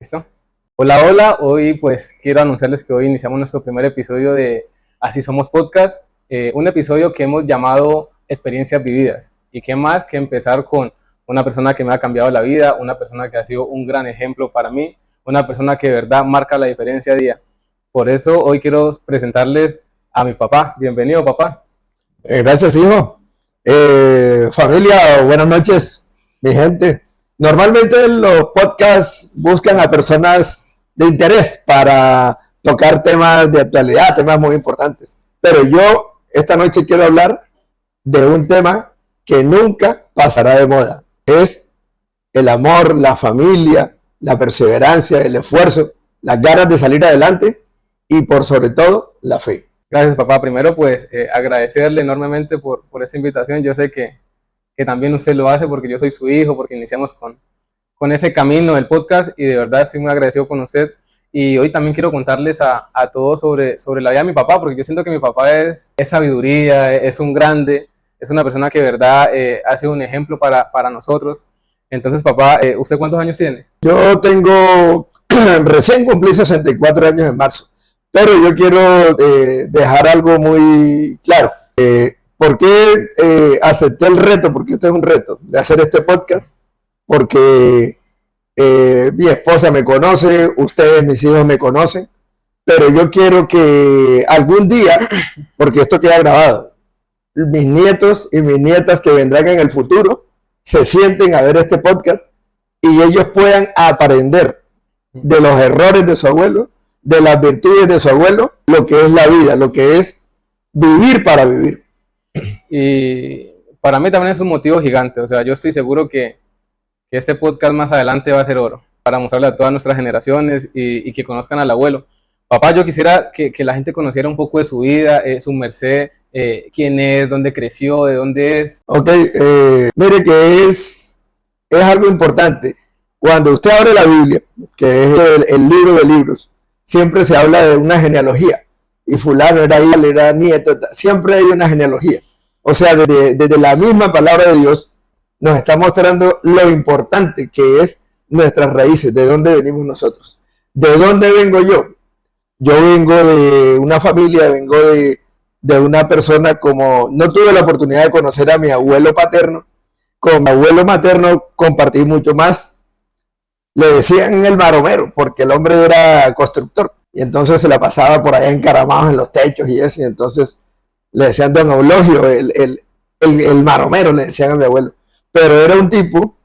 ¿Listo? Hola, hola. Hoy pues quiero anunciarles que hoy iniciamos nuestro primer episodio de Así Somos Podcast, un episodio que hemos llamado Experiencias Vividas. Y qué más que empezar con una persona que me ha cambiado la vida, una persona que ha sido un gran ejemplo para mí, una persona que de verdad marca la diferencia día. Por eso hoy quiero presentarles a mi papá. Bienvenido, papá. Gracias, hijo. Familia, buenas noches, mi gente. Normalmente los podcasts buscan a personas de interés para tocar temas de actualidad, temas muy importantes. Pero yo esta noche quiero hablar de un tema que nunca pasará de moda. Es el amor, la familia, la perseverancia, el esfuerzo, las ganas de salir adelante y por sobre todo la fe. Gracias, papá. Primero, pues agradecerle enormemente por esta invitación. Yo sé que también usted lo hace porque yo soy su hijo, porque iniciamos con ese camino del podcast y de verdad estoy muy agradecido con usted. Y hoy también quiero contarles a todos sobre la vida de mi papá, porque yo siento que mi papá es sabiduría, es un grande, es una persona que de verdad ha sido un ejemplo para nosotros. Entonces, papá, ¿usted cuántos años tiene? Yo tengo, recién cumplí 64 años en marzo, pero yo quiero dejar algo muy claro. ¿Por qué acepté el reto? Porque este es un reto de hacer este podcast. Porque mi esposa me conoce, ustedes, mis hijos me conocen, pero yo quiero que algún día, porque esto queda grabado, mis nietos y mis nietas que vendrán en el futuro se sienten a ver este podcast y ellos puedan aprender de los errores de su abuelo, de las virtudes de su abuelo, lo que es la vida, lo que es vivir para vivir. Y para mí también es un motivo gigante. O sea, yo estoy seguro que este podcast más adelante va a ser oro para mostrarle a todas nuestras generaciones y que conozcan al abuelo. Papá, yo quisiera que la gente conociera un poco de su vida, su merced, quién es, dónde creció, de dónde es. Ok, mire que es algo importante. Cuando usted abre la Biblia, que es el libro de libros, siempre se habla de una genealogía. Y fulano era hijo, era nieto, siempre hay una genealogía. O sea, desde la misma palabra de Dios nos está mostrando lo importante que es nuestras raíces, de dónde venimos nosotros. ¿De dónde vengo yo? Yo vengo de una familia, vengo de una persona como, no tuve la oportunidad de conocer a mi abuelo paterno. Con mi abuelo materno compartí mucho más. Le decían el maromero, porque el hombre era constructor. Y entonces se la pasaba por allá encaramado en los techos y eso. Y entonces le decían don Eulogio, el maromero, le decían a mi abuelo. Pero era un tipo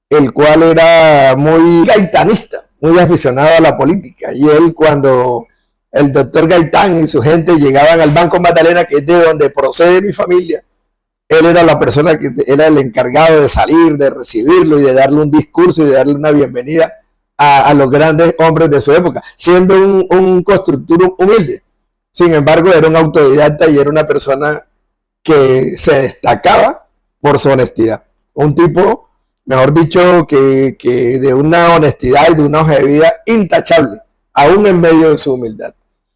el cual era muy gaitanista, muy aficionado a la política. Y él, cuando el doctor Gaitán y su gente llegaban al Banco Magdalena, que es de donde procede mi familia, él era la persona que era el encargado de salir, de recibirlo y de darle un discurso y de darle una bienvenida a los grandes hombres de su época, siendo un constructor humilde. Sin embargo, era un autodidacta y era una persona que se destacaba por su honestidad. Un tipo, mejor dicho, que de una honestidad y de una hoja de vida intachable, aún en medio de su humildad.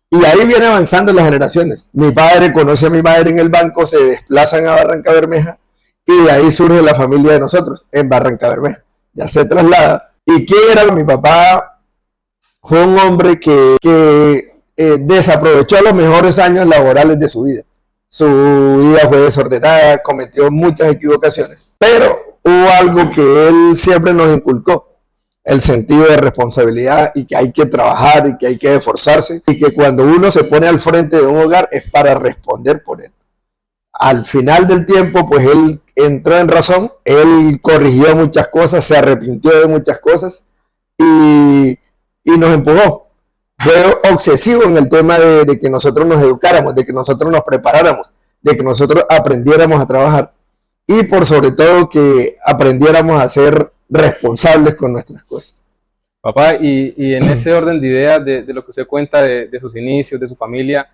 Y ahí viene avanzando las generaciones. Mi padre conoce a mi madre en el banco, se desplazan a Barranca Bermeja y de ahí surge la familia de nosotros en Barranca Bermeja. Ya se traslada. ¿Y quién era mi papá? Fue un hombre que desaprovechó los mejores años laborales de su vida. Su vida fue desordenada, cometió muchas equivocaciones, pero hubo algo que él siempre nos inculcó: el sentido de responsabilidad y que hay que trabajar y que hay que esforzarse y que cuando uno se pone al frente de un hogar es para responder por él. Al final del tiempo, pues él entró en razón, él corrigió muchas cosas, se arrepintió de muchas cosas y nos empujó. Fue obsesivo en el tema de que nosotros nos educáramos, de que nosotros nos preparáramos, de que nosotros aprendiéramos a trabajar y por sobre todo que aprendiéramos a ser responsables con nuestras cosas. Papá, y en ese orden de ideas de lo que usted cuenta de sus inicios, de su familia,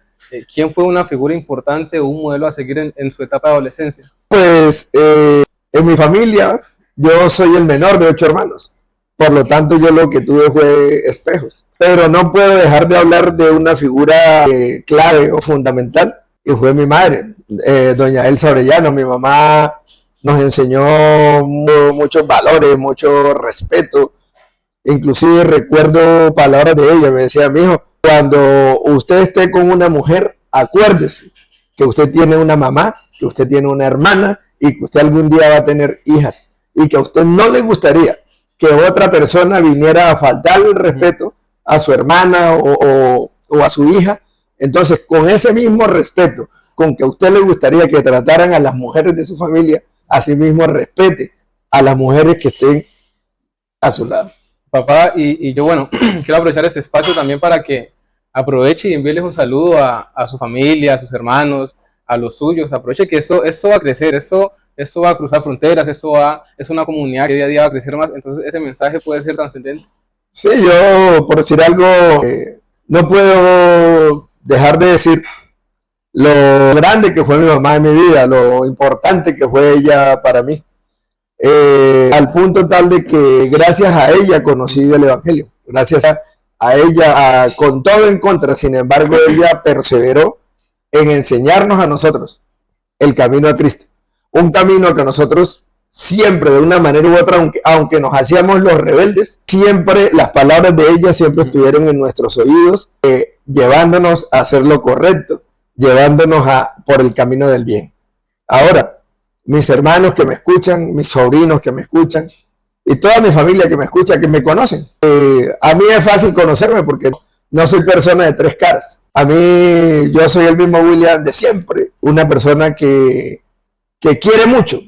¿quién fue una figura importante o un modelo a seguir en su etapa de adolescencia? Pues en mi familia yo soy el menor de 8 hermanos. Por lo tanto, yo lo que tuve fue espejos. Pero no puedo dejar de hablar de una figura clave o fundamental, y fue mi madre, doña Elsa Orellano. Mi mamá nos enseñó muchos valores, mucho respeto, Inclusive recuerdo palabras de ella, me decía: mi hijo, cuando usted esté con una mujer, acuérdese que usted tiene una mamá, que usted tiene una hermana y que usted algún día va a tener hijas, y que a usted no le gustaría que otra persona viniera a faltar el respeto a su hermana o a su hija. Entonces, con ese mismo respeto con que a usted le gustaría que trataran a las mujeres de su familia, así mismo respete a las mujeres que estén a su lado. Papá, y yo, bueno, quiero aprovechar este espacio también para que aproveche y envíeles un saludo a su familia, a sus hermanos, a los suyos. Aproveche que esto va a crecer, esto va a cruzar fronteras, es una comunidad que día a día va a crecer más. Entonces ese mensaje puede ser trascendente. Sí, yo, por decir algo, no puedo dejar de decir lo grande que fue mi mamá en mi vida, lo importante que fue ella para mí, al punto tal de que gracias a ella conocí el Evangelio, gracias a ella, con todo en contra. Sin embargo, ella perseveró en enseñarnos a nosotros el camino a Cristo, un camino que nosotros siempre, de una manera u otra, aunque nos hacíamos los rebeldes, siempre las palabras de ella siempre estuvieron en nuestros oídos, llevándonos a hacer lo correcto, llevándonos por el camino del bien. Ahora, mis hermanos que me escuchan, mis sobrinos que me escuchan, y toda mi familia que me escucha, que me conocen, a mí es fácil conocerme porque no soy persona de tres caras. A mí, yo soy el mismo William de siempre, una persona que quiere mucho,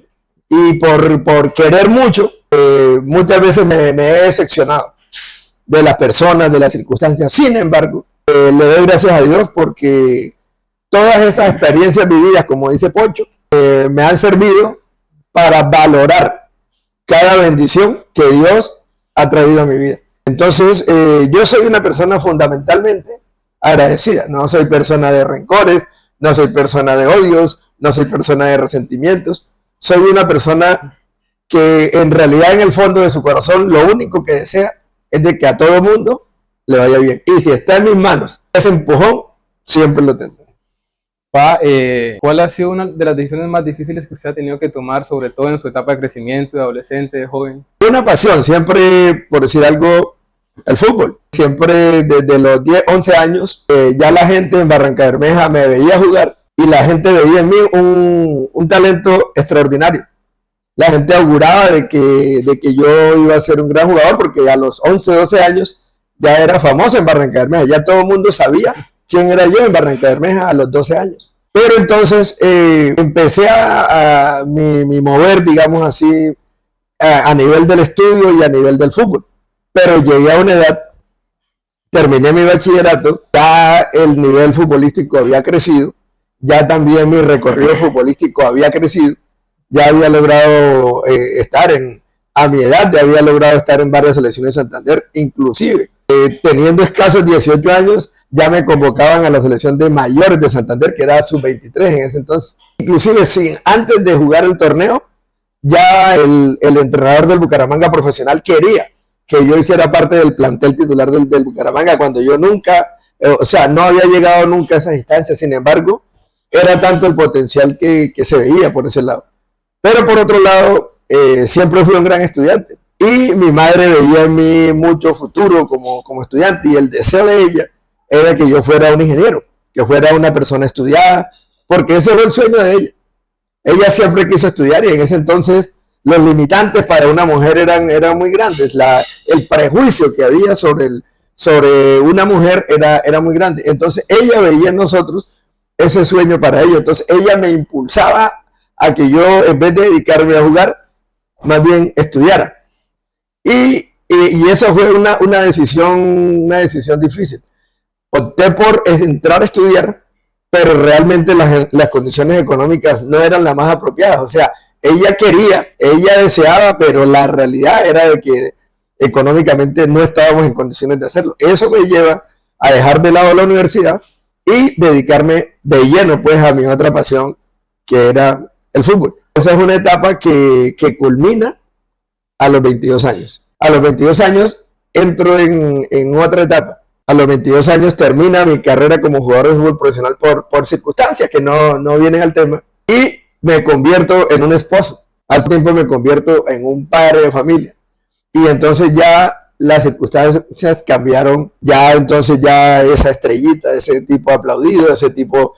y por querer mucho, muchas veces me he decepcionado de las personas, de las circunstancias. Sin embargo, le doy gracias a Dios porque todas esas experiencias vividas, como dice Pocho, me han servido para valorar cada bendición que Dios ha traído a mi vida. Entonces, yo soy una persona fundamentalmente agradecida. No soy persona de rencores, no soy persona de odios, no soy persona de resentimientos. Soy una persona que en realidad, en el fondo de su corazón, lo único que desea es de que a todo mundo le vaya bien. Y si está en mis manos ese empujón, siempre lo tendré. Pa, ¿cuál ha sido una de las decisiones más difíciles que usted ha tenido que tomar, sobre todo en su etapa de crecimiento, de adolescente, de joven? Una pasión, siempre, por decir algo, el fútbol. Siempre desde los 10, 11 años, ya la gente en Barrancabermeja me veía jugar y la gente veía en mí un talento extraordinario. La gente auguraba de que yo iba a ser un gran jugador porque a los 11, 12 años ya era famoso en Barrancabermeja. Ya todo el mundo sabía quién era yo en Barrancabermeja a los 12 años. Pero entonces empecé a mi mover, digamos así, a nivel del estudio y a nivel del fútbol. Pero llegué a una edad, terminé mi bachillerato, ya el nivel futbolístico había crecido, ya también mi recorrido futbolístico había crecido, ya había logrado a mi edad, ya había logrado estar en varias selecciones de Santander, inclusive teniendo escasos 18 años, ya me convocaban a la selección de mayores de Santander, que era sub-23 en ese entonces. Inclusive, antes de jugar el torneo, ya el entrenador del Bucaramanga profesional quería que yo hiciera parte del plantel titular del Bucaramanga, cuando yo nunca, no había llegado nunca a esas instancias. Sin embargo, era tanto el potencial que se veía por ese lado. Pero por otro lado, siempre fui un gran estudiante. Y mi madre veía en mí mucho futuro como estudiante, y el deseo de ella era que yo fuera un ingeniero, que fuera una persona estudiada, porque ese fue el sueño de ella. Ella siempre quiso estudiar, y en ese entonces los limitantes para una mujer eran muy grandes. El prejuicio que había sobre una mujer era muy grande. Entonces ella veía en nosotros ese sueño para ella. Entonces ella me impulsaba a que yo, en vez de dedicarme a jugar, más bien estudiara. Y eso fue una decisión difícil. Opté por entrar a estudiar, pero realmente las condiciones económicas no eran las más apropiadas. O sea, ella quería, ella deseaba, pero la realidad era de que económicamente no estábamos en condiciones de hacerlo. Eso me lleva a dejar de lado la universidad y dedicarme de lleno pues a mi otra pasión, que era el fútbol. Esa es una etapa que culmina a los 22 años. A los 22 años entro en otra etapa. A los 22 años termina mi carrera como jugador de fútbol profesional por circunstancias que no vienen al tema, y me convierto en un esposo. Al tiempo me convierto en un padre de familia. Y entonces ya las circunstancias cambiaron, ya entonces ya esa estrellita, ese tipo aplaudido, ese tipo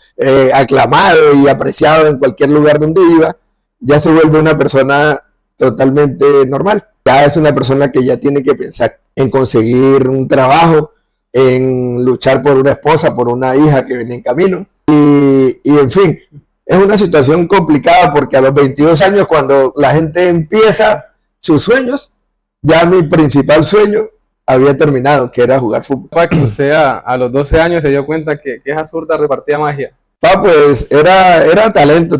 aclamado y apreciado en cualquier lugar donde iba, ya se vuelve una persona totalmente normal. Ya es una persona que ya tiene que pensar en conseguir un trabajo, en luchar por una esposa, por una hija que viene en camino. Y en fin, es una situación complicada porque a los 22 años, cuando la gente empieza sus sueños, ya mi principal sueño había terminado, que era jugar fútbol. Para que usted a los 12 años se dio cuenta que esa zurda repartía magia. Pues era talento,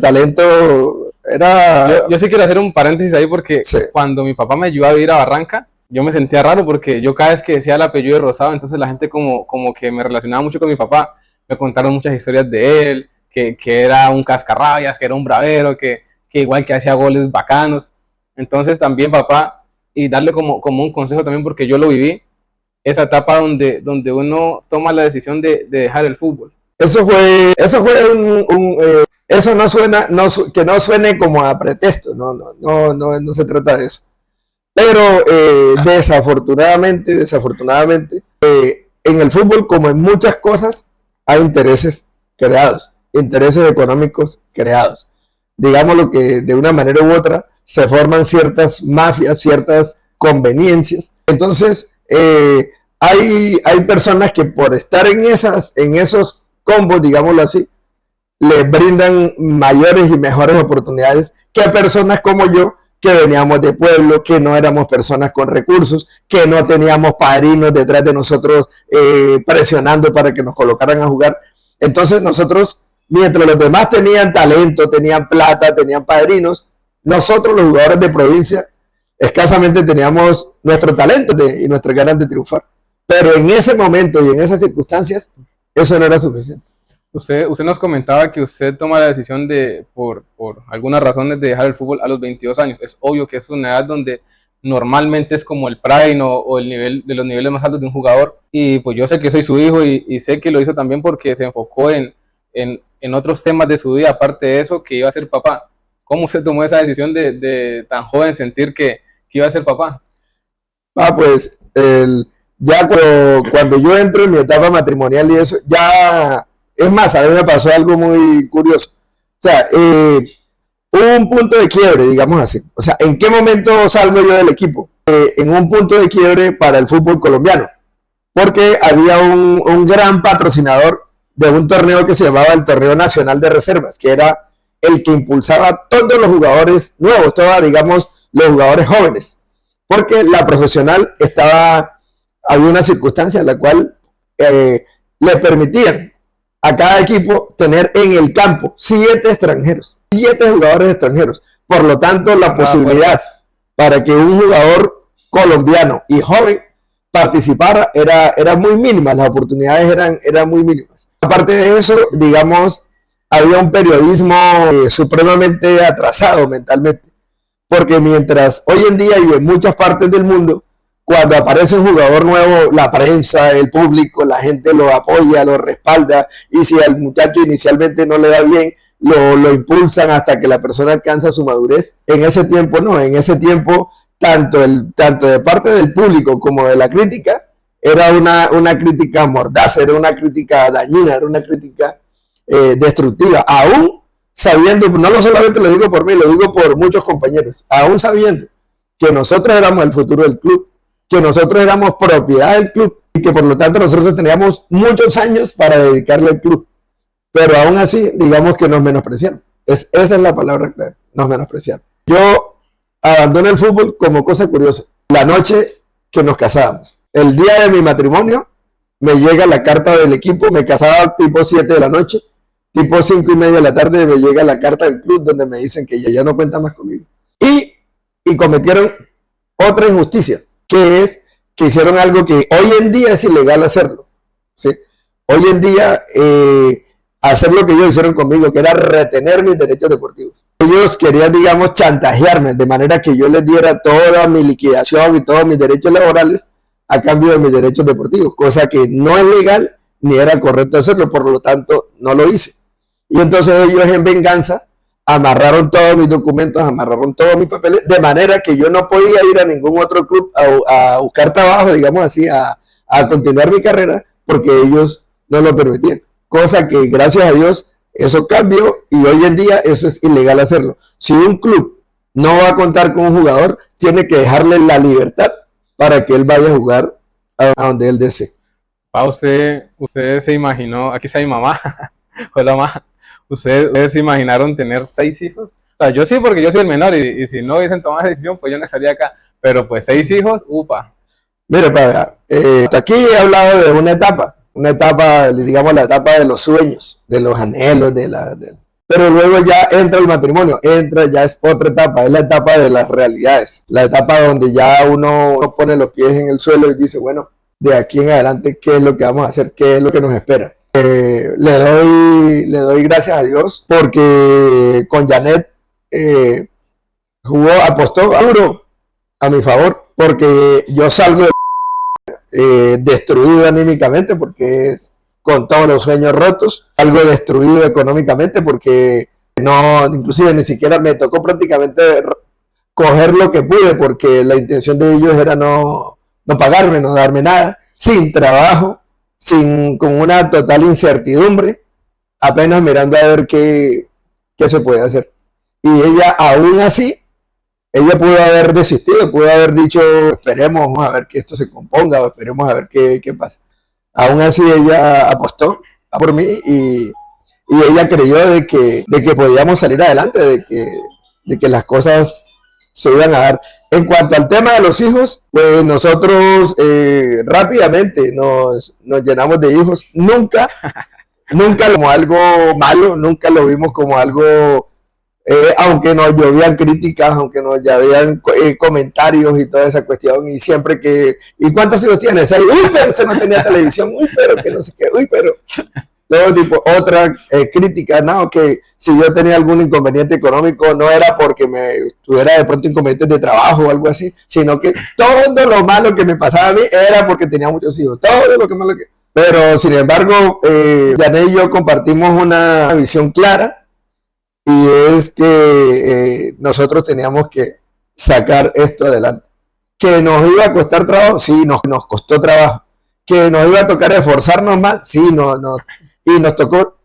era... Yo sí quiero hacer un paréntesis ahí porque Sí. cuando mi papá me ayudó a vivir a Barranca, yo me sentía raro porque yo cada vez que decía el apellido de Rosado, entonces la gente como que me relacionaba mucho con mi papá. Me contaron muchas historias de él, que era un cascarrabias, que era un bravero, que igual que hacía goles bacanos. Entonces también papá, y darle como un consejo también porque yo lo viví, esa etapa donde uno toma la decisión de dejar el fútbol. Eso fue eso no suena, que no suene como a pretexto, no se trata de eso. Pero desafortunadamente, en el fútbol, como en muchas cosas, hay intereses creados, intereses económicos creados. Digámoslo que de una manera u otra se forman ciertas mafias, ciertas conveniencias. Entonces, hay personas que por estar en esos combos, digámoslo así, les brindan mayores y mejores oportunidades que a personas como yo, que veníamos de pueblo, que no éramos personas con recursos, que no teníamos padrinos detrás de nosotros presionando para que nos colocaran a jugar. Entonces nosotros, mientras los demás tenían talento, tenían plata, tenían padrinos, nosotros los jugadores de provincia escasamente teníamos nuestro talento y nuestras ganas de triunfar. Pero en ese momento y en esas circunstancias, eso no era suficiente. Usted nos comentaba que usted toma la decisión por algunas razones de dejar el fútbol a los 22 años. Es obvio que es una edad donde normalmente es como el prime o el nivel de los niveles más altos de un jugador. Y pues yo sé que soy su hijo y sé que lo hizo también porque se enfocó en otros temas de su vida, aparte de eso, que iba a ser papá. ¿Cómo se tomó esa decisión de tan joven sentir que iba a ser papá? Pues ya cuando yo entro en mi etapa matrimonial y eso, ya... Es más, a mí me pasó algo muy curioso. O sea, hubo un punto de quiebre, digamos así. O sea, ¿en qué momento salgo yo del equipo? En un punto de quiebre para el fútbol colombiano. Porque había un gran patrocinador de un torneo que se llamaba el Torneo Nacional de Reservas, que era el que impulsaba a todos los jugadores nuevos, todos, digamos, los jugadores jóvenes. Porque la profesional había una circunstancia en la cual le permitían a cada equipo tener en el campo 7 jugadores extranjeros. Por lo tanto, la posibilidad para que un jugador colombiano y joven participara era muy mínima, las oportunidades eran muy mínimas. Aparte de eso, digamos, había un periodismo supremamente atrasado mentalmente, porque mientras hoy en día y en muchas partes del mundo, cuando aparece un jugador nuevo, la prensa, el público, la gente lo apoya, lo respalda, y si al muchacho inicialmente no le va bien, lo impulsan hasta que la persona alcanza su madurez. En ese tiempo no, en ese tiempo tanto de parte del público como de la crítica, era una crítica mordaz, era una crítica dañina, era una crítica destructiva, aún sabiendo, no solamente lo digo por mí, lo digo por muchos compañeros, aún sabiendo que nosotros éramos el futuro del club, que nosotros éramos propiedad del club y que por lo tanto nosotros teníamos muchos años para dedicarle al club. Pero aún así, digamos que nos menospreciaron. Esa es la palabra clave, nos menospreciaron. Yo abandoné el fútbol como cosa curiosa. La noche que nos casábamos, el día de mi matrimonio, me llega la carta del equipo, me casaba tipo 7 de la noche, tipo 5:30 de la tarde me llega la carta del club donde me dicen que ya no cuentan más conmigo. Y cometieron otra injusticia, que es que hicieron algo que hoy en día es ilegal hacerlo, ¿sí? Hoy en día hacer lo que ellos hicieron conmigo, que era retener mis derechos deportivos. Ellos querían, digamos, chantajearme, de manera que yo les diera toda mi liquidación y todos mis derechos laborales a cambio de mis derechos deportivos, cosa que no es legal ni era correcto hacerlo, por lo tanto no lo hice. Y entonces ellos en venganza amarraron todos mis documentos, amarraron todos mis papeles, de manera que yo no podía ir a ningún otro club a buscar trabajo, digamos así, a continuar mi carrera, porque ellos no lo permitían. Cosa que, gracias a Dios, eso cambió y hoy en día eso es ilegal hacerlo. Si un club no va a contar con un jugador, tiene que dejarle la libertad para que él vaya a jugar a donde él desee. Usted se imaginó, aquí está mi mamá, hola mamá, ¿ustedes se imaginaron tener 6 hijos? O sea, yo sí, porque yo soy el menor y si no hubiesen tomado esa decisión, pues yo no estaría acá. Pero pues 6 hijos, upa. Mire, hasta aquí he hablado de una etapa, digamos, la etapa de los sueños, de los anhelos, pero luego ya entra el matrimonio, ya es otra etapa, es la etapa de las realidades, la etapa donde ya uno pone los pies en el suelo y dice, bueno, de aquí en adelante, ¿qué es lo que vamos a hacer? ¿Qué es lo que nos espera? Le doy gracias a Dios porque con Janet apostó duro a mi favor, porque yo salgo destruido anímicamente porque es con todos los sueños rotos, algo destruido económicamente porque no, inclusive ni siquiera me tocó prácticamente coger lo que pude porque la intención de ellos era no pagarme, no darme nada, sin trabajo, con una total incertidumbre, apenas mirando a ver qué se puede hacer. Y ella aún así, ella pudo haber desistido, pudo haber dicho, esperemos a ver que esto se componga, o esperemos a ver qué pasa. Aún así ella apostó por mí y ella creyó de que podíamos salir adelante, de que las cosas se iban a dar. En cuanto al tema de los hijos, pues nosotros rápidamente nos llenamos de hijos. Nunca como algo malo, nunca lo vimos como algo, aunque nos llovían críticas, aunque nos llovían comentarios y toda esa cuestión, y siempre ¿y cuántos hijos tienes? Uy, pero usted no tenía televisión, uy, pero que no sé qué, uy, pero... Todo tipo, otra crítica, no, que si yo tenía algún inconveniente económico no era porque me tuviera de pronto inconvenientes de trabajo o algo así, sino que todo lo malo que me pasaba a mí era porque tenía muchos hijos, todo lo que malo que... Pero sin embargo, Janet y yo compartimos una visión clara y es que nosotros teníamos que sacar esto adelante. Que nos iba a costar trabajo, sí, nos costó trabajo. Que nos iba a tocar esforzarnos más, sí, y nos tocó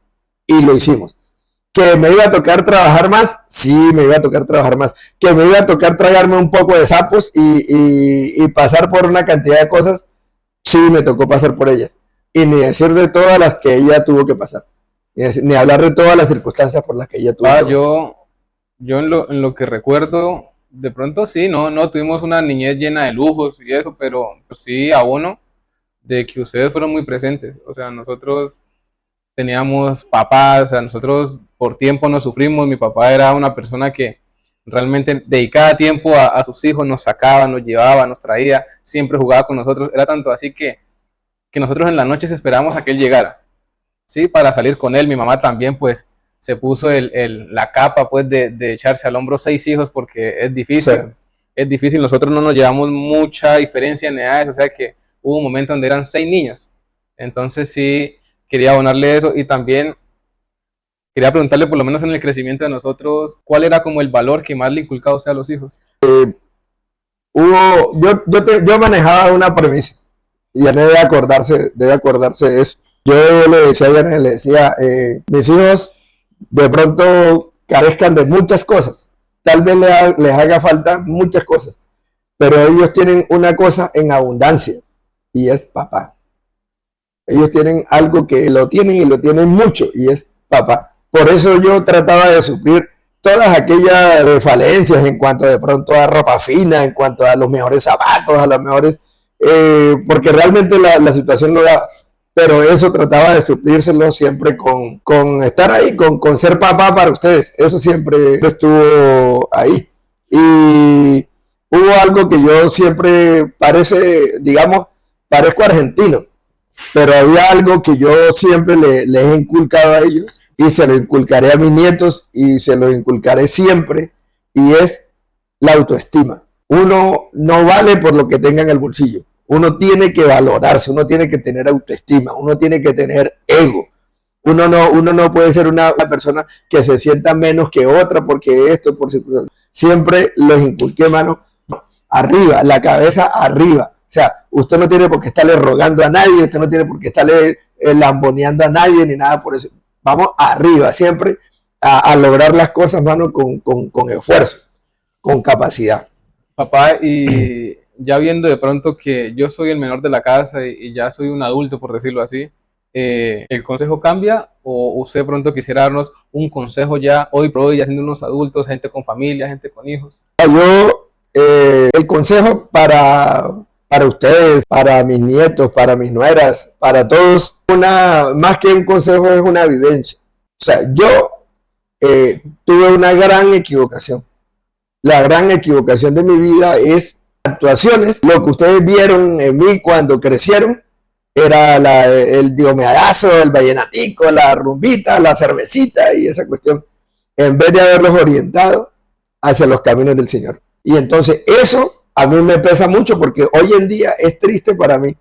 y lo hicimos. Que me iba a tocar trabajar más, sí, me iba a tocar trabajar más. Que me iba a tocar tragarme un poco de sapos y pasar por una cantidad de cosas, sí, me tocó pasar por ellas. Y ni decir de todas las que ella tuvo que pasar. Ni hablar de todas las circunstancias por las que ella tuvo que pasar. Yo en lo que recuerdo, de pronto sí, no tuvimos una niñez llena de lujos y eso, pero pues sí abono de que ustedes fueron muy presentes. O sea, nosotros teníamos papás, o sea, nosotros por tiempo nos sufrimos. Mi papá era una persona que realmente dedicaba tiempo a sus hijos, nos sacaba, nos llevaba, nos traía, siempre jugaba con nosotros. Era tanto así que nosotros en las noches esperábamos a que él llegara, ¿sí? Para salir con él. Mi mamá también, pues, se puso la capa, pues, de echarse al hombro 6 hijos porque es difícil. Sí. Es difícil. Nosotros no nos llevamos mucha diferencia en edades, o sea que hubo un momento donde eran 6 niñas. Entonces sí, quería abonarle eso y también quería preguntarle, por lo menos en el crecimiento de nosotros, ¿cuál era como el valor que más le inculcaba usted a los hijos? Yo manejaba una premisa y ya debe acordarse de eso. Yo le decía a Janet, le decía, mis hijos de pronto carezcan de muchas cosas, tal vez les haga falta muchas cosas, pero ellos tienen una cosa en abundancia y es papá. Ellos tienen algo que lo tienen y lo tienen mucho y es papá. Por eso yo trataba de suplir todas aquellas falencias en cuanto de pronto a ropa fina, en cuanto a los mejores zapatos, a los mejores, porque realmente la situación lo daba. Pero eso trataba de suplírselo siempre con estar ahí, con ser papá para ustedes. Eso siempre estuvo ahí. Y hubo algo que yo siempre parezco argentino, pero había algo que yo siempre les he inculcado a ellos y se lo inculcaré a mis nietos y se lo inculcaré siempre, y es la autoestima. Uno no vale por lo que tenga en el bolsillo. Uno tiene que valorarse, uno tiene que tener autoestima, uno tiene que tener ego. Uno no puede ser una persona que se sienta menos que otra porque esto, por siempre los inculqué, hermano, arriba, la cabeza arriba. O sea, usted no tiene por qué estarle rogando a nadie, usted no tiene por qué estarle lamboneando a nadie ni nada por eso. Vamos arriba, siempre a lograr las cosas, hermano, con esfuerzo, con capacidad. Papá, y ya viendo de pronto que yo soy el menor de la casa y ya soy un adulto, por decirlo así, ¿el consejo cambia o usted de pronto quisiera darnos un consejo ya hoy por hoy, ya siendo unos adultos, gente con familia, gente con hijos? Yo, el consejo para ustedes, para mis nietos, para mis nueras, para todos, más que un consejo es una vivencia. O sea, yo tuve una gran equivocación. La gran equivocación de mi vida es actuaciones. Lo que ustedes vieron en mí cuando crecieron era el diomedazo, el vallenatico, la rumbita, la cervecita y esa cuestión, en vez de haberlos orientado hacia los caminos del Señor. Y entonces eso a mí me pesa mucho porque hoy en día es triste para mí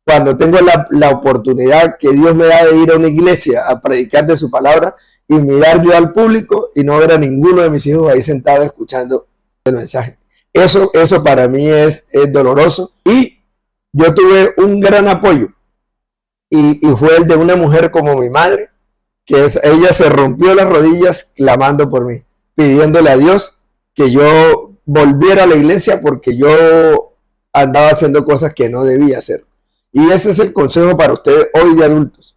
cuando tengo la oportunidad que Dios me da de ir a una iglesia a predicar de su palabra y mirar yo al público y no ver a ninguno de mis hijos ahí sentado escuchando el mensaje. Eso para mí es doloroso. Y yo tuve un gran apoyo y fue el de una mujer como mi madre, ella se rompió las rodillas clamando por mí, pidiéndole a Dios que yo volviera a la iglesia porque yo andaba haciendo cosas que no debía hacer. Y ese es el consejo para ustedes hoy de adultos.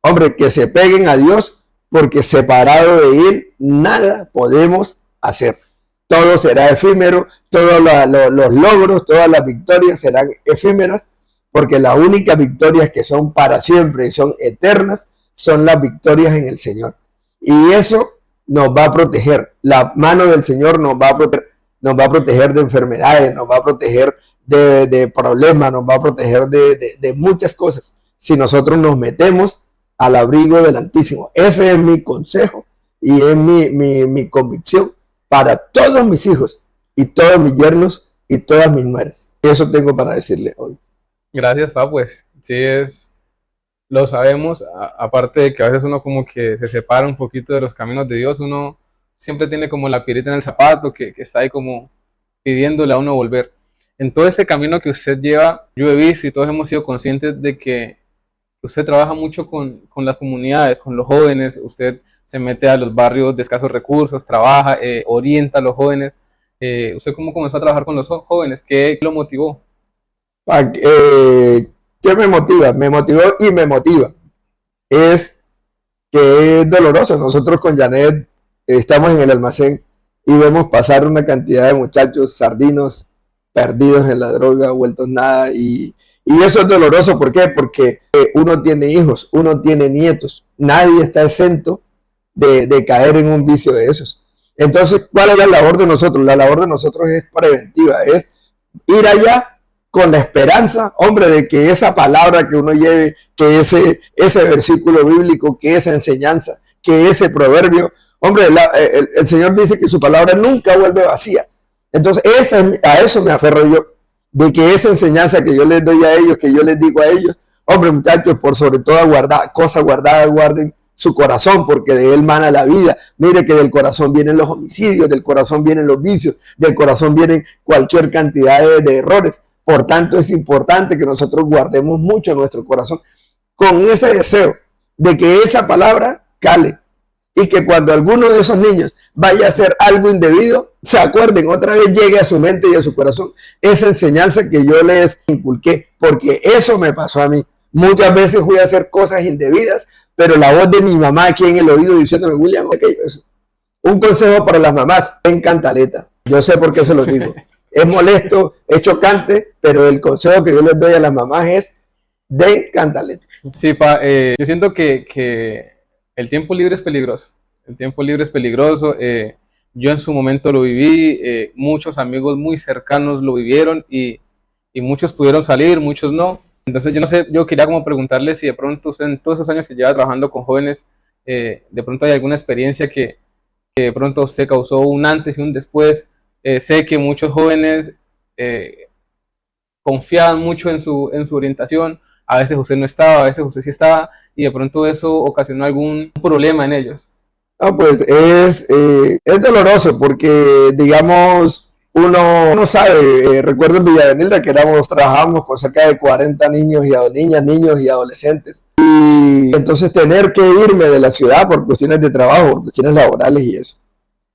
Hombre, que se peguen a Dios porque separado de Él nada podemos hacer. Todo será efímero, todos los logros, todas las victorias serán efímeras, porque las únicas victorias que son para siempre y son eternas son las victorias en el Señor. Y eso nos va a proteger. La mano del Señor nos va a proteger de enfermedades, nos va a proteger de problemas, nos va a proteger de muchas cosas si nosotros nos metemos al abrigo del Altísimo. Ese es mi consejo y es mi convicción para todos mis hijos y todos mis yernos y todas mis nueras. Eso tengo para decirle hoy. Gracias, papá, pues sí lo sabemos, aparte de que a veces uno como que se separa un poquito de los caminos de Dios, uno siempre tiene como la piedrita en el zapato que está ahí como pidiéndole a uno volver. En todo este camino que usted lleva, yo he visto y todos hemos sido conscientes de que usted trabaja mucho con las comunidades, con los jóvenes, usted se mete a los barrios de escasos recursos, trabaja, orienta a los jóvenes. ¿Usted cómo comenzó a trabajar con los jóvenes? ¿Qué lo motivó? ¿Qué me motiva? Me motivó y me motiva. Es que es doloroso. Nosotros con Janet estamos en el almacén y vemos pasar una cantidad de muchachos sardinos perdidos en la droga, vueltos nada. Y eso es doloroso. ¿Por qué? Porque uno tiene hijos, uno tiene nietos. Nadie está exento de caer en un vicio de esos. Entonces, ¿cuál es la labor de nosotros? La labor de nosotros es preventiva, es ir allá con la esperanza, hombre, de que esa palabra que uno lleve, que ese versículo bíblico, que esa enseñanza, que ese proverbio, hombre, el Señor dice que su palabra nunca vuelve vacía. Entonces, a eso me aferro yo, de que esa enseñanza que yo les doy a ellos, que yo les digo a ellos, hombre, muchachos, por sobre toda cosa guardada, guarden su corazón, porque de él mana la vida. Mire que del corazón vienen los homicidios, del corazón vienen los vicios, del corazón vienen cualquier cantidad de errores. Por tanto, es importante que nosotros guardemos mucho nuestro corazón con ese deseo de que esa palabra cale y que cuando alguno de esos niños vaya a hacer algo indebido, se acuerden, otra vez llegue a su mente y a su corazón esa enseñanza que yo les inculqué, porque eso me pasó a mí. Muchas veces fui a hacer cosas indebidas, pero la voz de mi mamá aquí en el oído diciéndome, William, eso. Un consejo para las mamás, en cantaleta. Yo sé por qué se lo digo. Es molesto, es chocante, pero el consejo que yo les doy a las mamás es de cantaleta. Sí, yo siento que el tiempo libre es peligroso. El tiempo libre es peligroso. Yo en su momento lo viví, muchos amigos muy cercanos lo vivieron y muchos pudieron salir, muchos no. Entonces yo no sé, yo quería como preguntarle si de pronto usted en todos esos años que lleva trabajando con jóvenes, de pronto hay alguna experiencia que de pronto a usted causó un antes y un después. Sé que muchos jóvenes confiaban mucho en su orientación, a veces usted no estaba, a veces usted sí estaba, y de pronto eso ocasionó algún problema en ellos. No, pues es doloroso porque, digamos, uno no sabe. Recuerdo en Villavenilda que trabajábamos con cerca de 40 niños y niños y adolescentes. Y entonces tener que irme de la ciudad por cuestiones de trabajo, por cuestiones laborales y eso.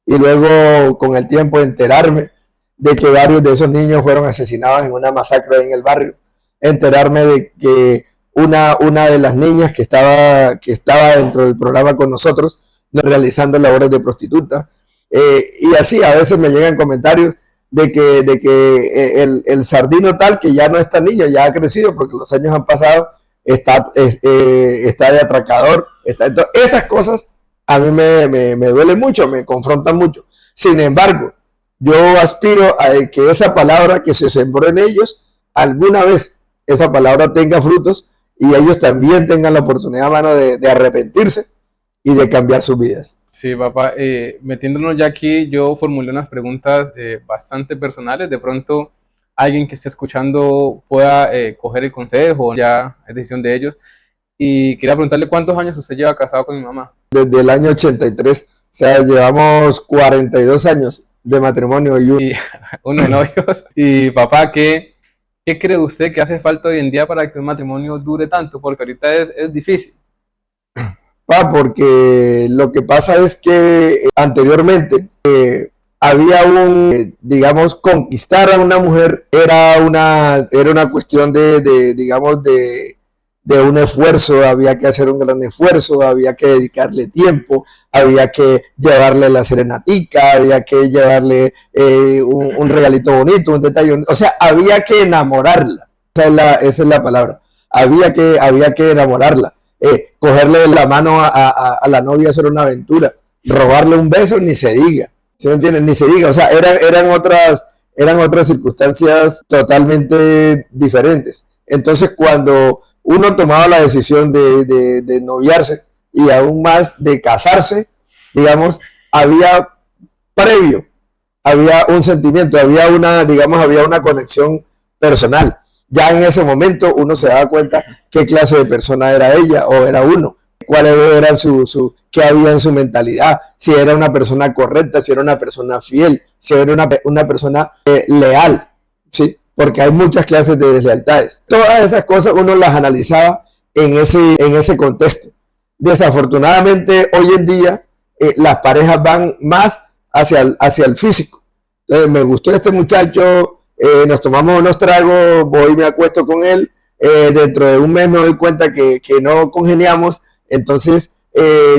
Y luego con el tiempo enterarme de que varios de esos niños fueron asesinados en una masacre en el barrio. Enterarme de que una de las niñas que estaba dentro del programa con nosotros, realizando labores de prostituta. Y así a veces me llegan comentarios de que el sardino tal, que ya no es tan niño, ya ha crecido porque los años han pasado, está de atracador. Entonces, esas cosas a mí me duelen mucho, me confrontan mucho. Sin embargo, yo aspiro a que esa palabra que se sembró en ellos, alguna vez esa palabra tenga frutos y ellos también tengan la oportunidad, mano, de arrepentirse y de cambiar sus vidas. Sí, papá, metiéndonos ya aquí, yo formulé unas preguntas bastante personales. De pronto, alguien que esté escuchando pueda coger el consejo, ya es decisión de ellos. Y quería preguntarle cuántos años usted lleva casado con mi mamá. Desde el año 83, o sea, llevamos 42 años de matrimonio y uno de novios. Y papá, ¿qué cree usted que hace falta hoy en día para que un matrimonio dure tanto? Porque ahorita es difícil. Porque lo que pasa es que anteriormente había digamos, conquistar a una mujer era una cuestión digamos, de un esfuerzo. Había que hacer un gran esfuerzo, había que dedicarle tiempo, había que llevarle la serenatica, había que llevarle un regalito bonito, un detalle, o sea, había que enamorarla. Esa es la palabra. Había que enamorarla. Cogerle la mano a la novia, hacer una aventura, robarle un beso, ni se diga, ¿sí me entienden? Ni se diga, o sea, eran otras circunstancias totalmente diferentes. Entonces, cuando uno tomaba la decisión de noviarse y aún más de casarse, digamos, había un sentimiento, había una conexión personal. Ya en ese momento uno se daba cuenta qué clase de persona era ella o era uno, cuáles eran qué había en su mentalidad, si era una persona correcta, si era una persona fiel, si era una persona leal, ¿sí? Porque hay muchas clases de deslealtades. Todas esas cosas uno las analizaba en ese contexto. Desafortunadamente, hoy en día las parejas van más hacia el físico. Entonces, me gustó este muchacho, nos tomamos unos tragos, voy y me acuesto con él, dentro de un mes me doy cuenta que no congeniamos, entonces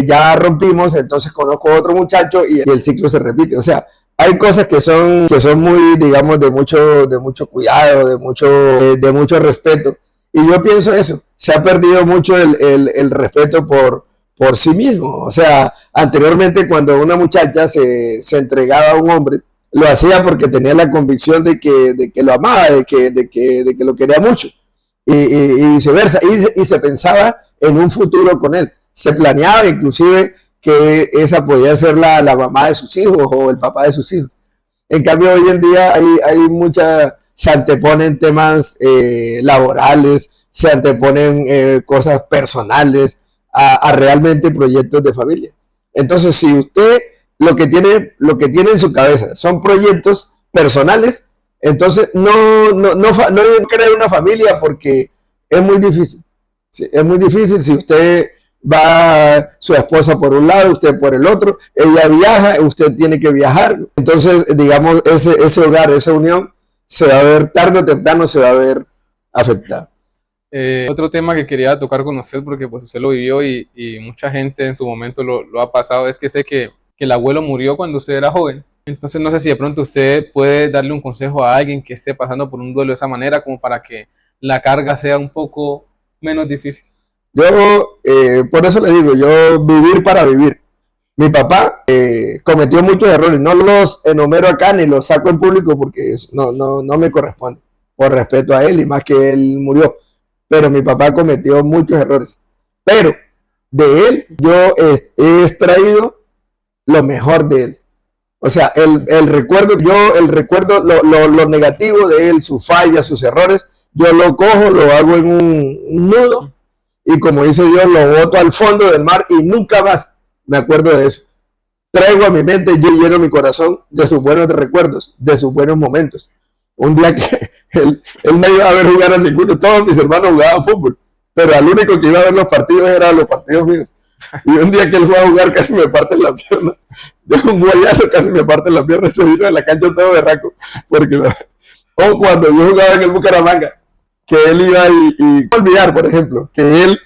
ya rompimos, entonces conozco a otro muchacho y el ciclo se repite. O sea, hay cosas que son muy, digamos, de mucho cuidado, de mucho respeto. Y yo pienso eso, se ha perdido mucho el respeto por sí mismo. O sea, anteriormente cuando una muchacha se entregaba a un hombre, lo hacía porque tenía la convicción de que lo amaba, de que lo quería mucho, y viceversa, y se pensaba en un futuro con él. Se planeaba inclusive que esa podía ser la mamá de sus hijos o el papá de sus hijos. En cambio, hoy en día se anteponen temas laborales, se anteponen cosas personales a realmente proyectos de familia. Entonces, si usted lo que tiene en su cabeza son proyectos personales, entonces no crear una familia porque es muy difícil. Sí, es muy difícil si usted va su esposa por un lado, usted por el otro, ella viaja, usted tiene que viajar. Entonces, digamos, ese hogar, esa unión, se va a ver tarde o temprano, se va a ver afectada. Otro tema que quería tocar con usted, porque pues usted lo vivió y mucha gente en su momento lo ha pasado, es que sé que el abuelo murió cuando usted era joven. Entonces no sé si de pronto usted puede darle un consejo a alguien que esté pasando por un duelo de esa manera, como para que la carga sea un poco menos difícil. Yo, por eso le digo, yo vivir para vivir. Mi papá cometió muchos errores, no los enumero acá ni los saco en público porque no me corresponde, por respeto a él y más que él murió. Pero mi papá cometió muchos errores. Pero de él yo he extraído lo mejor de él. O sea, el recuerdo, lo negativo de él, sus fallas, sus errores, yo lo cojo, lo hago en un nudo y como dice Dios, lo boto al fondo del mar y nunca más me acuerdo de eso. Traigo a mi mente y lleno mi corazón de sus buenos recuerdos, de sus buenos momentos. Un día que él no iba a ver jugar a ninguno, todos mis hermanos jugaban fútbol, pero al único que iba a ver los partidos eran los partidos míos. Y un día que él fue a jugar casi me parte la pierna, de un guayazo casi me parte la pierna y se vino de la cancha todo berraco. Porque, o cuando yo jugaba en el Bucaramanga, que él iba y olvidar, por ejemplo, que él,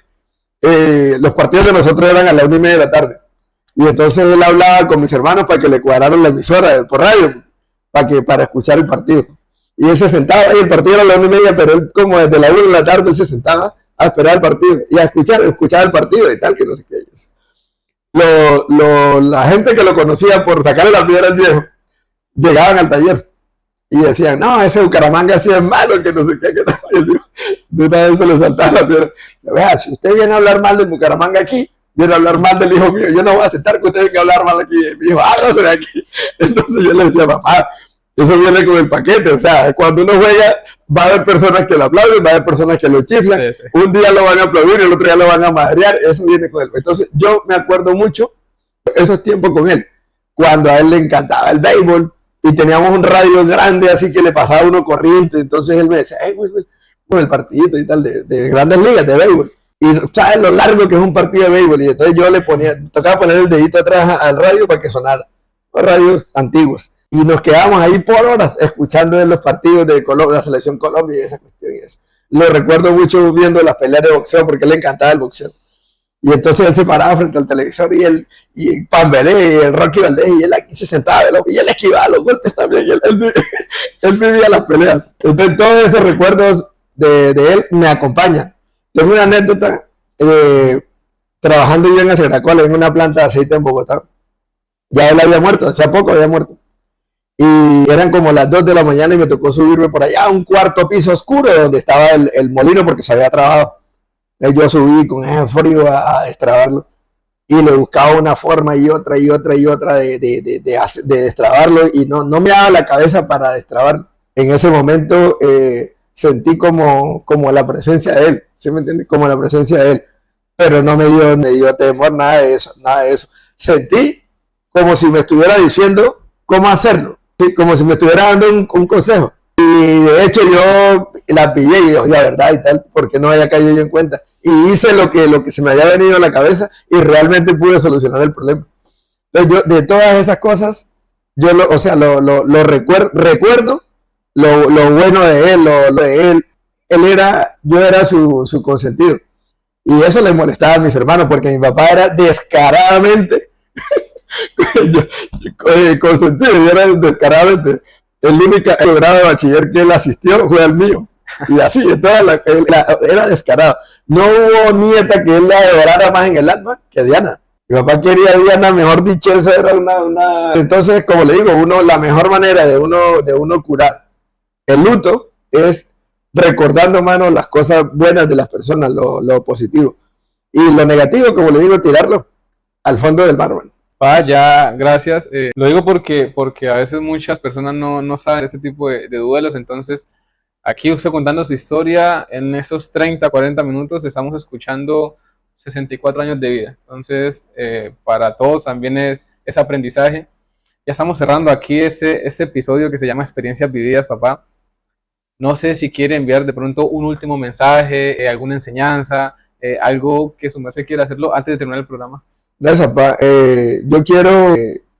los partidos de nosotros eran a la 1:30 de la tarde. Y entonces él hablaba con mis hermanos para que le cuadraran la emisora por radio, para escuchar el partido. Y él se sentaba, y el partido era a la 1:30, pero él como desde la 1 de la tarde él se sentaba a esperar el partido y a escuchar el partido y tal, que no sé qué. La gente que lo conocía por sacarle la piedra al viejo, llegaban al taller y decían, no, ese Bucaramanga así es malo, que no sé qué, que tal. De una vez se le saltaba la piedra. Vea, si usted viene a hablar mal del Bucaramanga aquí, viene a hablar mal del hijo mío, yo no voy a aceptar que usted venga a hablar mal aquí de mi hijo, hágase de aquí. Entonces yo le decía, papá, eso viene con el paquete, o sea, cuando uno juega va a haber personas que lo aplauden, va a haber personas que lo chiflan, sí, sí. Un día lo van a aplaudir, el otro día lo van a madrear, eso viene con él. Entonces yo me acuerdo mucho esos tiempos con él, cuando a él le encantaba el béisbol y teníamos un radio grande así que le pasaba uno corriente, entonces él me decía, con el partidito y tal de grandes ligas de béisbol. Y sabes lo largo que es un partido de béisbol, y entonces yo le tocaba poner el dedito atrás al radio para que sonara, los radios antiguos. Y nos quedamos ahí por horas escuchando los partidos de Colombia, la selección Colombia y esa cuestión. Lo recuerdo mucho viendo las peleas de boxeo porque le encantaba el boxeo. Y entonces él se paraba frente al televisor y Pamberé y el Rocky Valdés y él aquí se sentaba y él esquivaba los golpes también. Él vivía las peleas. Entonces todos esos recuerdos de él me acompañan. Tengo una anécdota trabajando yo en Aceracol, en una planta de aceite en Bogotá. Ya él había muerto, hace poco había muerto. Y eran como las 2 de la mañana y me tocó subirme por allá a un cuarto piso oscuro donde estaba el molino porque se había trabado. Entonces yo subí con ese frío a destrabarlo y le buscaba una forma y otra de destrabarlo y no me daba la cabeza para destrabarlo. En ese momento sentí como la presencia de él, ¿sí me entiendes? Como la presencia de él, pero no me dio temor, nada de eso. Sentí como si me estuviera diciendo cómo hacerlo. Sí, como si me estuviera dando un consejo. Y de hecho yo la pillé y dije, la verdad y tal, porque no había caído yo en cuenta. Y hice lo que se me había venido a la cabeza y realmente pude solucionar el problema. Entonces yo, de todas esas cosas, yo recuerdo lo bueno de él, lo de él. Yo era su consentido. Y eso le molestaba a mis hermanos porque mi papá era descaradamente consentido, yo era descaradamente. El único grado de bachiller que él asistió fue el mío. Y así, era descarado. No hubo nieta que él la adorara más en el alma que Diana. Mi papá quería a Diana, mejor dicho, esa era una... Entonces, como le digo, la mejor manera de uno curar el luto es recordando, mano, las cosas buenas de las personas, lo positivo. Y lo negativo, como le digo, tirarlo al fondo del mar, mano. Ya, gracias. Lo digo porque a veces muchas personas no saben ese tipo de duelos, entonces aquí usted contando su historia, en esos 30, 40 minutos estamos escuchando 64 años de vida. Entonces, para todos también es aprendizaje. Ya estamos cerrando aquí este episodio que se llama Experiencias Vividas, papá. No sé si quiere enviar de pronto un último mensaje, alguna enseñanza, algo que su merced quiera hacerlo antes de terminar el programa. Gracias, papá. Yo quiero,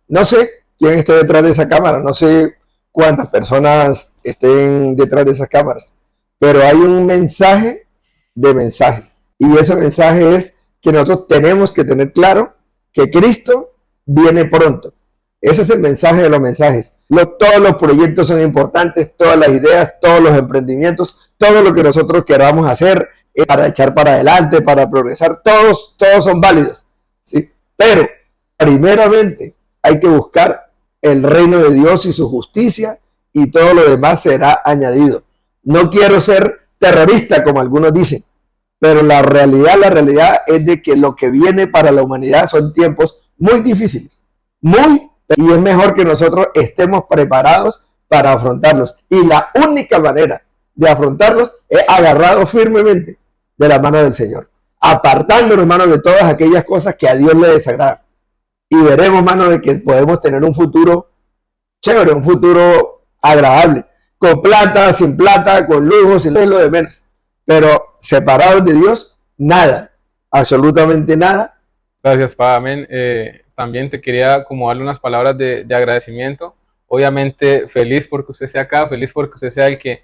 no sé quién esté detrás de esa cámara, no sé cuántas personas estén detrás de esas cámaras, pero hay un mensaje de mensajes. Y ese mensaje es que nosotros tenemos que tener claro que Cristo viene pronto. Ese es el mensaje de los mensajes. Todos los proyectos son importantes, todas las ideas, todos los emprendimientos, todo lo que nosotros queramos hacer para echar para adelante, para progresar, todos son válidos. ¿Sí? Pero primeramente hay que buscar el reino de Dios y su justicia y todo lo demás será añadido. No quiero ser terrorista como algunos dicen, pero la realidad es de que lo que viene para la humanidad son tiempos muy difíciles, y es mejor que nosotros estemos preparados para afrontarlos. Y la única manera de afrontarlos es agarrado firmemente de la mano del Señor, apartándonos, hermanos, de todas aquellas cosas que a Dios le desagradan. Y veremos, hermanos, de que podemos tener un futuro chévere, un futuro agradable, con plata, sin plata, con lujo, sin lo de menos. Pero separados de Dios, nada, absolutamente nada. Gracias, Pa. Amén. También te quería como darle unas palabras de agradecimiento. Obviamente feliz porque usted esté acá, feliz porque usted sea el que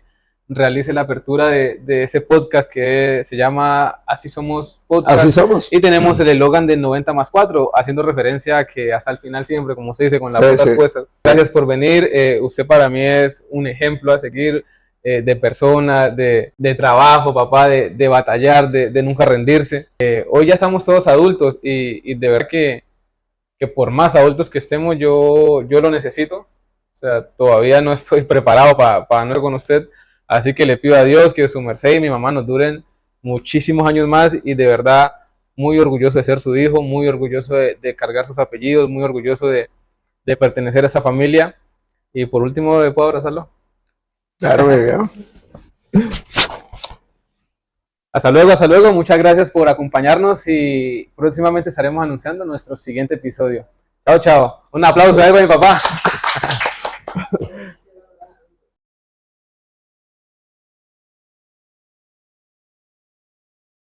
realice la apertura de ese podcast que se llama Así Somos Podcast. Así somos. Y tenemos el eslogan de 90+4, haciendo referencia a que hasta el final siempre, como se dice, con las Sí. puestas. Gracias por venir. Usted para mí es un ejemplo a seguir, de persona, de trabajo, papá, de batallar, de nunca rendirse. Hoy ya estamos todos adultos y de verdad que por más adultos que estemos, yo lo necesito. O sea, todavía no estoy preparado para no estar con usted. Así que le pido a Dios que su merced y mi mamá nos duren muchísimos años más, y de verdad muy orgulloso de ser su hijo, muy orgulloso de cargar sus apellidos, muy orgulloso de pertenecer a esta familia. Y por último, ¿puedo abrazarlo? Claro, veo. Hasta luego, muchas gracias por acompañarnos y próximamente estaremos anunciando nuestro siguiente episodio. Chao, chao. Un aplauso ahí para mi papá.